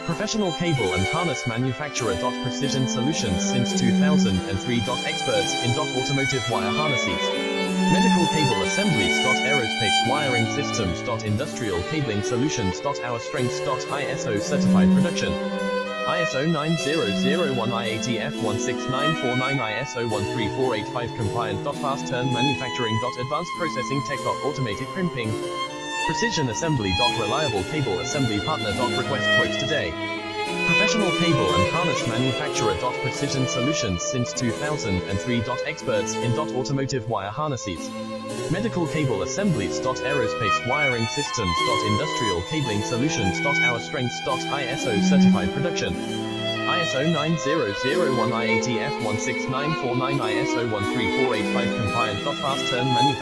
Professional cable and harness manufacturer. Precision solutions since 2003. Experts in automotive wire harnesses, medical cable assemblies. Aerospace wiring systems. Industrial cabling solutions. Our strengths. ISO certified production. ISO 9001 IATF 16949 ISO 13485 compliant. Fast turn manufacturing. Advanced processing tech. Automated crimping. Precision assembly. Reliable cable assembly partner. Request quotes today. Professional cable and harness manufacturer. Precision solutions since 2003. Experts in automotive wire harnesses, medical cable assemblies. Aerospace wiring systems. Industrial cabling solutions. Our strengths. ISO certified production. ISO 9001 IATF 16949 ISO 13485 compliant. Fast turn manufacturing.